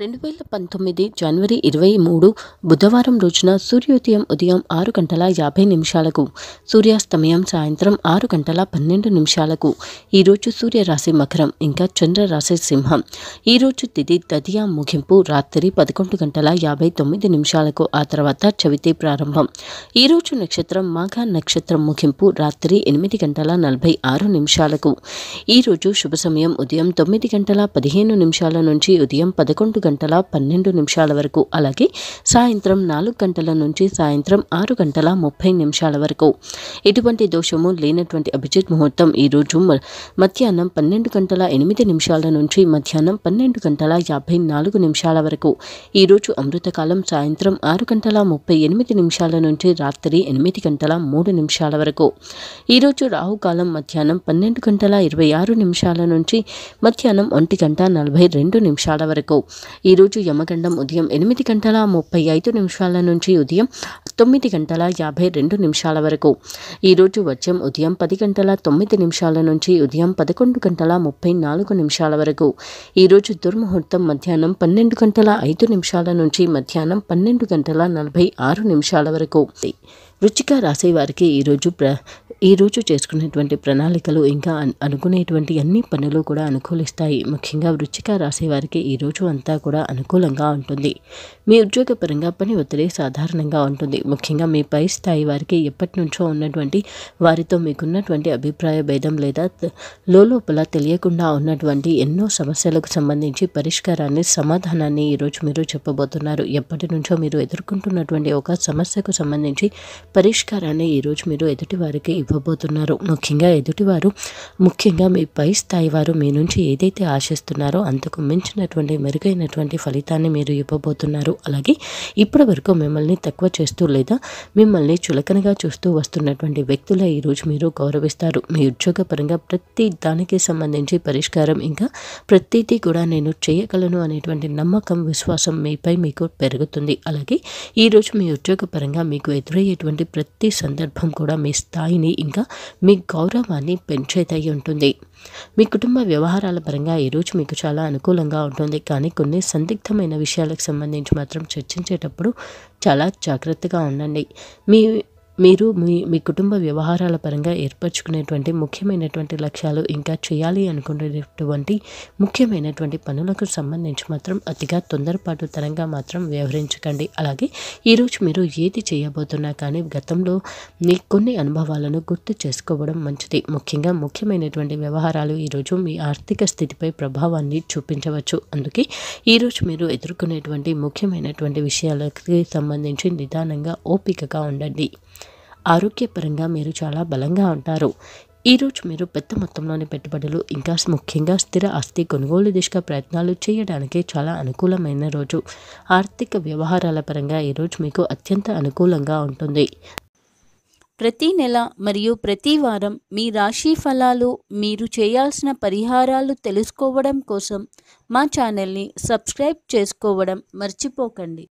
2019 జనవరి 23 బుధవారం రోజున సూర్యోదయం ఉదయం 6:50 సూర్యాస్తమయం సాయంత్రం 6:12 ఈరోజు సూర్యరాశి మకరం ఇంకా చంద్రరాశి సింహం. ఈరోజు తిథి తదియా ముగింపు రాత్రి 11:59 ఆ తర్వాత చవితి ప్రారంభం. ఈరోజు నక్షత్రం మాఘ నక్షత్రం ముగింపు రాత్రి 8:46 ఈరోజు శుభ సమయం ఉదయం 9:15 నుంచి ఉదయం 11:12 వరకు, అలాగే సాయంత్రం 4 గంటల నుంచి సాయంత్రం 6:30 వరకు. ఎటువంటి దోషము లేనటువంటి అభిజిత్ ముహూర్తం ఈరోజు మధ్యాహ్నం 12:08 నుంచి మధ్యాహ్నం 12:54 వరకు. ఈరోజు అమృతకాలం సాయంత్రం 6:38 నుంచి రాత్రి 8:03 వరకు. ఈరోజు రాహుకాలం మధ్యాహ్నం 12:26 నుంచి మధ్యాహ్నం 1:42 వరకు. ఈరోజు యమగండం ఉదయం 8:35 నుంచి ఉదయం 9:52 వరకు. ఈరోజు వర్జం ఉదయం 10:09 నుంచి ఉదయం 11:34 వరకు. ఈరోజు దుర్ముహూర్తం మధ్యాహ్నం 12:05 నుంచి మధ్యాహ్నం 12:46 వరకు. వృశ్చిక రాశి వారికి ఈరోజు చేసుకునేటువంటి ప్రణాళికలు ఇంకా అనుకునేటువంటి అన్ని పనులు కూడా అనుకూలిస్తాయి. ముఖ్యంగా వృశ్చిక రాశి వారికి ఈరోజు అంతా కూడా అనుకూలంగా ఉంటుంది. మీ ఉద్యోగపరంగా పని ఒత్తిడి సాధారణంగా ఉంటుంది. ముఖ్యంగా మీ పై స్థాయి వారికి ఎప్పటి నుంచో ఉన్నటువంటి వారితో మీకున్నటువంటి అభిప్రాయ భేదం లేదా లోపల తెలియకుండా ఉన్నటువంటి ఎన్నో సమస్యలకు సంబంధించి పరిష్కారాన్ని సమాధానాన్ని ఈరోజు మీరు చెప్పబోతున్నారు. ఎప్పటి నుంచో మీరు ఎదుర్కొంటున్నటువంటి ఒక సమస్యకు సంబంధించి పరిష్కారాన్ని ఈరోజు మీరు ఎదుటి వారికి ఇవ్వబోతున్నారు. ముఖ్యంగా మీ పై స్థాయి వారు మీ నుంచి ఏదైతే ఆశిస్తున్నారో అంతకు మించినటువంటి మెరుగైనటువంటి ఫలితాన్ని మీరు ఇవ్వబోతున్నారు. అలాగే ఇప్పటి వరకు మిమ్మల్ని తక్కువ చేస్తూ లేదా మిమ్మల్ని చులకనగా చూస్తూ వస్తున్నటువంటి వ్యక్తుల ఈరోజు మీరు గౌరవిస్తారు. మీ ఉద్యోగపరంగా ప్రతి దానికి సంబంధించి పరిష్కారం ఇంకా ప్రతిదీ కూడా నేను చేయగలను అనేటువంటి నమ్మకం విశ్వాసం మీపై మీకు పెరుగుతుంది. అలాగే ఈరోజు మీ ఉద్యోగపరంగా మీకు ఎదురయ్యేటువంటి ప్రతి సందర్భం కూడా మీ స్థాయిని ఇంకా మీ గౌరవాన్ని పెంచేదై ఉంటుంది. మీ కుటుంబ వ్యవహారాల పరంగా ఈరోజు మీకు చాలా అనుకూలంగా ఉంటుంది. కానీ కొన్ని సందిగ్ధమైన విషయాలకు సంబంధించి మాత్రం చర్చించేటప్పుడు చాలా జాగ్రత్తగా ఉండండి. మీరు మీ కుటుంబ వ్యవహారాల పరంగా ఏర్పరచుకునేటువంటి ముఖ్యమైనటువంటి లక్ష్యాలు ఇంకా చేయాలి అనుకునేటువంటి ముఖ్యమైనటువంటి పనులకు సంబంధించి మాత్రం అతిగా తొందరపాటుతనంగా మాత్రం వ్యవహరించకండి. అలాగే ఈరోజు మీరు ఏది చేయబోతున్నా కానీ గతంలో మీ కొన్ని అనుభవాలను గుర్తు చేసుకోవడం మంచిది. ముఖ్యంగా ముఖ్యమైనటువంటి వ్యవహారాలు ఈరోజు మీ ఆర్థిక స్థితిపై ప్రభావాన్ని చూపించవచ్చు. అందుకే ఈరోజు మీరు ఎదుర్కొనేటువంటి ముఖ్యమైనటువంటి విషయాలకి సంబంధించి నిదానంగా ఓపికగా ఉండండి. ఆరోగ్యపరంగా మీరు చాలా బలంగా ఉంటారు. ఈరోజు మీరు పెద్ద మొత్తంలోని పెట్టుబడులు ఇంకా ముఖ్యంగా స్థిర ఆస్తి కొనుగోలు దిశగా ప్రయత్నాలు చేయడానికి చాలా అనుకూలమైన రోజు. ఆర్థిక వ్యవహారాల పరంగా ఈరోజు మీకు అత్యంత అనుకూలంగా ఉంటుంది. ప్రతి నెల మరియు ప్రతి వారం మీ రాశి ఫలాలు, మీరు చేయాల్సిన పరిహారాలు తెలుసుకోవడం కోసం మా ఛానల్ని సబ్స్క్రైబ్ చేసుకోవడం మర్చిపోకండి.